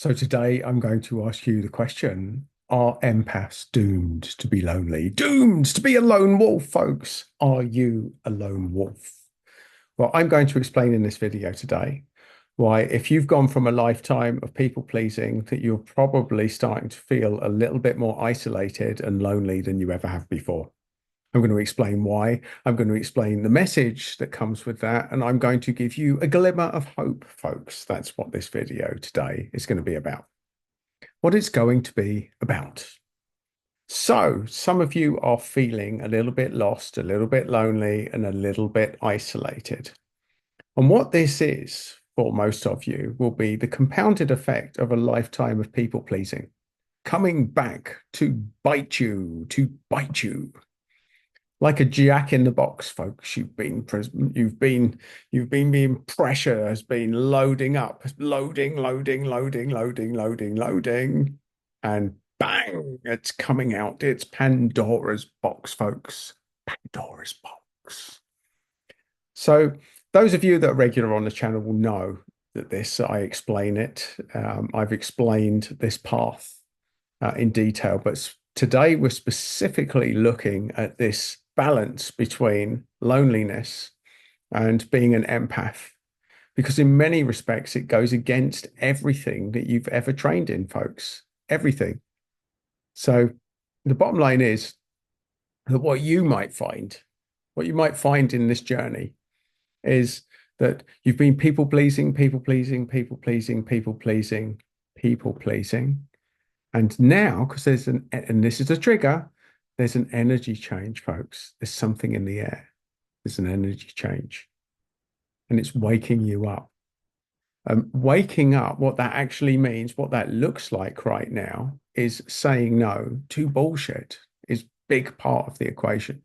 So today I'm going to ask you the question, are empaths doomed to be lonely? Doomed to be a lone wolf, folks. Are you a lone wolf? Well, I'm going to explain in this video today why, if you've gone from a lifetime of people pleasing, that you're probably starting to feel a little bit more isolated and lonely than you ever have before. I'm going to explain why. I'm going to explain the message that comes with that. And I'm going to give you a glimmer of hope, folks. That's what this video today is going to be about. What it's going to be about. So, some of you are feeling a little bit lost, a little bit lonely, and a little bit isolated. And what this is for most of you will be the compounded effect of a lifetime of people pleasing, coming back to bite you, like a jack in the box, folks. You've been being pressure has been loading up, loading, and bang, it's coming out. It's Pandora's box, folks. Pandora's box. So those of you that are regular on the channel will know that I explain it. I've explained this path in detail, but today we're specifically looking at this balance between loneliness and being an empath, because in many respects it goes against everything that you've ever trained in, folks. Everything. So the bottom line is that what you might find in this journey is that you've been people pleasing, and now, because and this is a trigger, there's an energy change, folks. There's something in the air. There's an energy change. And it's waking you up. Waking up, what that actually means, what that looks like right now, is saying no to bullshit, is a big part of the equation.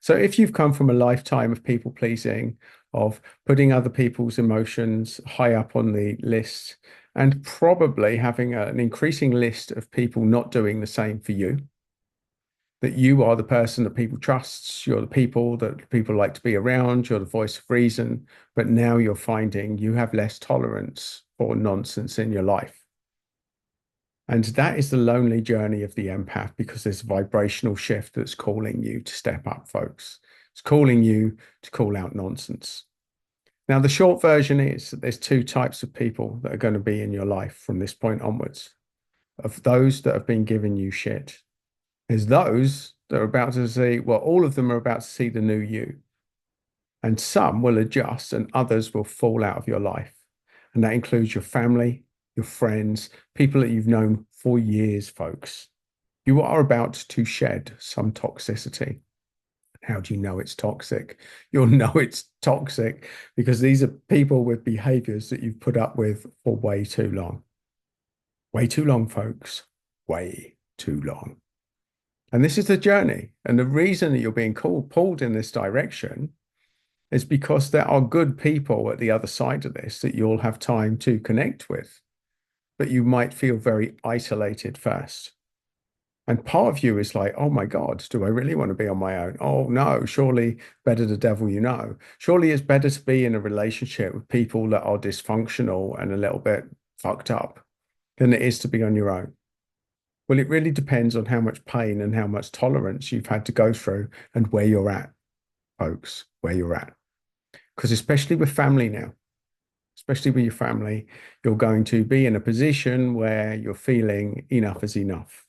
So if you've come from a lifetime of people pleasing, of putting other people's emotions high up on the list, and probably having an increasing list of people not doing the same for you, that you are the person that people trust, you're the people that people like to be around, you're the voice of reason, but now you're finding you have less tolerance for nonsense in your life. And that is the lonely journey of the empath, because there's a vibrational shift that's calling you to step up, folks. It's calling you to call out nonsense. Now, the short version is that there's two types of people that are going to be in your life from this point onwards. Of those that have been giving you shit, there's those that are about to see, well, all of them are about to see the new you. And some will adjust and others will fall out of your life. And that includes your family, your friends, people that you've known for years, folks. You are about to shed some toxicity. How do you know it's toxic? You'll know it's toxic because these are people with behaviors that you've put up with for way too long. Way too long, folks. Way too long. And this is the journey. And the reason that you're being pulled in this direction is because there are good people at the other side of this that you'll have time to connect with, but you might feel very isolated first. And part of you is like, oh my God, do I really want to be on my own? Oh no, surely better the devil you know. Surely it's better to be in a relationship with people that are dysfunctional and a little bit fucked up than it is to be on your own. Well, it really depends on how much pain and how much tolerance you've had to go through and where you're at, folks, where you're at. Because especially with family now, especially with your family, you're going to be in a position where you're feeling enough is enough.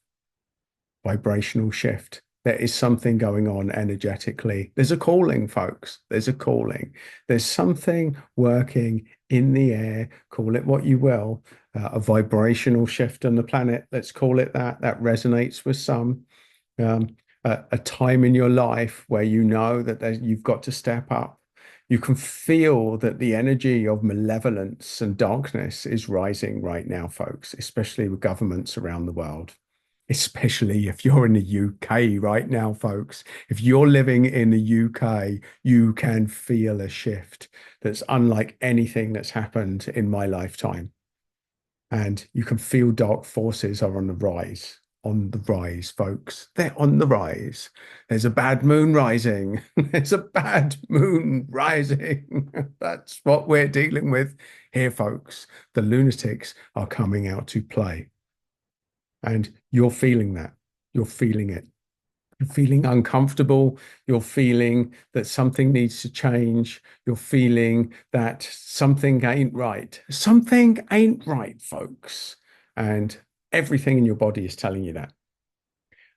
Vibrational shift. There is something going on energetically. There's a calling, folks. There's a calling. There's something working in the air. Call it what you will. A vibrational shift on the planet. Let's call it that. That resonates with some. A time in your life where you know that you've got to step up. You can feel that the energy of malevolence and darkness is rising right now, folks, especially with governments around the world. Especially if you're in the UK right now, folks. If you're living in the UK, you can feel a shift that's unlike anything that's happened in my lifetime. And you can feel dark forces are on the rise. on the rise, folks. They're on the rise. There's a bad moon rising. There's a bad moon rising. That's what we're dealing with here, folks. The lunatics are coming out to play. And you're feeling that. You're feeling it. You're feeling uncomfortable. You're feeling that something needs to change. You're feeling that something ain't right. Something ain't right, folks. And everything in your body is telling you that.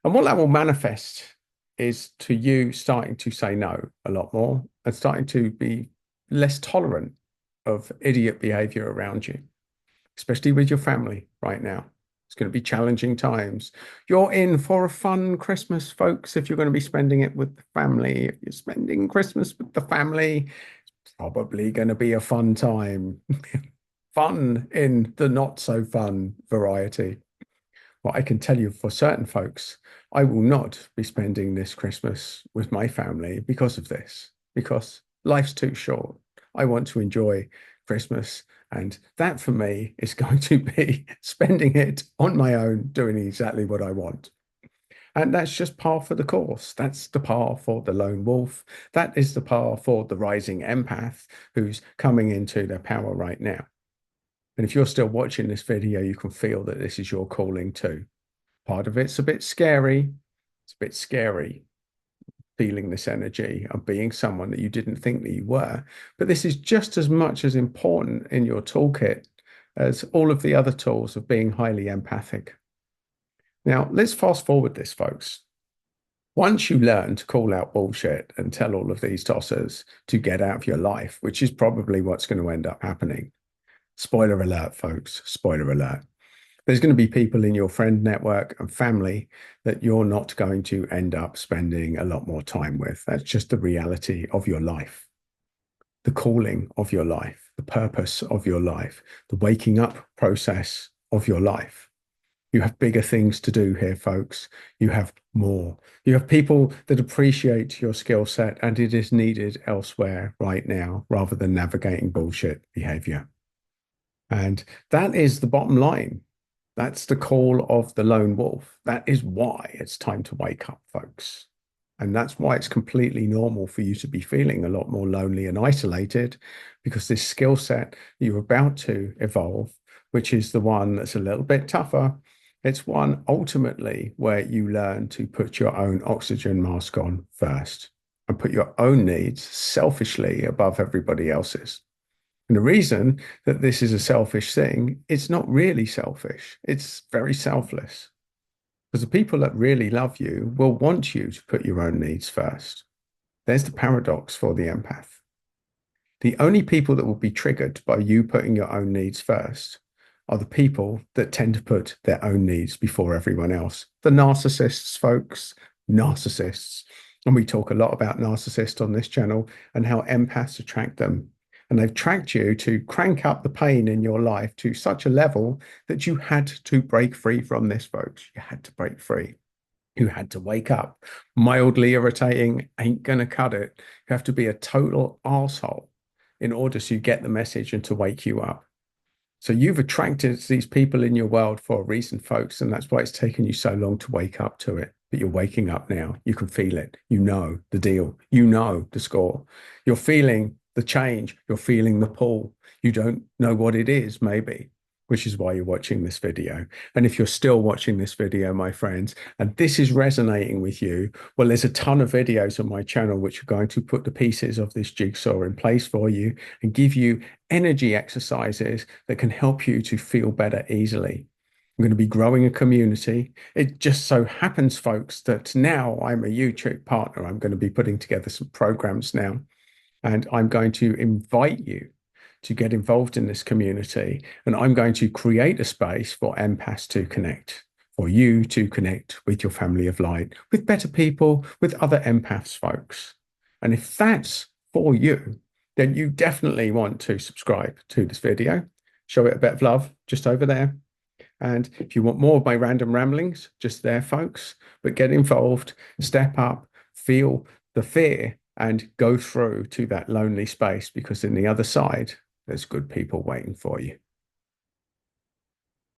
And what that will manifest is to you starting to say no a lot more and starting to be less tolerant of idiot behavior around you, especially with your family right now. It's going to be challenging times. You're in for a fun Christmas, folks, if you're going to be spending it with the family. If you're spending Christmas with the family, it's probably going to be a fun time. Fun in the not so fun variety. Well, I can tell you for certain folks, I will not be spending this Christmas with my family because of this, because life's too short. I want to enjoy Christmas. And that for me is going to be spending it on my own, doing exactly what I want. And that's just par for the course. That's the par for the lone wolf. That is the par for the rising empath who's coming into their power right now. And if you're still watching this video, you can feel that this is your calling too. Part of it's a bit scary. It's a bit scary feeling this energy of being someone that you didn't think that you were. But this is just as much as important in your toolkit as all of the other tools of being highly empathic. Now, let's fast forward this, folks. Once you learn to call out bullshit and tell all of these tossers to get out of your life, which is probably what's going to end up happening. Spoiler alert, folks, spoiler alert. There's going to be people in your friend network and family that you're not going to end up spending a lot more time with. That's just the reality of your life, the calling of your life, the purpose of your life, the waking up process of your life. You have bigger things to do here, folks. You have more. You have people that appreciate your skill set and it is needed elsewhere right now rather than navigating bullshit behavior. And that is the bottom line. That's the call of the lone wolf. That is why it's time to wake up, folks. And that's why it's completely normal for you to be feeling a lot more lonely and isolated, because this skill set you're about to evolve, which is the one that's a little bit tougher, it's one ultimately where you learn to put your own oxygen mask on first and put your own needs selfishly above everybody else's. And the reason that this is a selfish thing, it's not really selfish. It's very selfless. Because the people that really love you will want you to put your own needs first. There's the paradox for the empath. The only people that will be triggered by you putting your own needs first are the people that tend to put their own needs before everyone else. The narcissists, folks, narcissists. And we talk a lot about narcissists on this channel and how empaths attract them. And they've tracked you to crank up the pain in your life to such a level that you had to break free from this, folks. You had to break free. You had to wake up. Mildly irritating ain't going to cut it. You have to be a total arsehole in order to get the message and to wake you up. So you've attracted these people in your world for a reason, folks, and that's why it's taken you so long to wake up to it. But you're waking up now. You can feel it. You know the deal. You know the score. You're feeling the change. You're feeling the pull. You don't know what it is, maybe, which is why you're watching this video. And if you're still watching this video, my friends, and this is resonating with you, well, there's a ton of videos on my channel which are going to put the pieces of this jigsaw in place for you and give you energy exercises that can help you to feel better easily. I'm going to be growing a community. It just so happens, folks, that now I'm a YouTube partner. I'm going to be putting together some programs now. And I'm going to invite you to get involved in this community. And I'm going to create a space for empaths to connect, for you to connect with your family of light, with better people, with other empaths, folks. And if that's for you, then you definitely want to subscribe to this video. Show it a bit of love just over there. And if you want more of my random ramblings, just there, folks. But get involved, step up, feel the fear, and go through to that lonely space, because in the other side, there's good people waiting for you.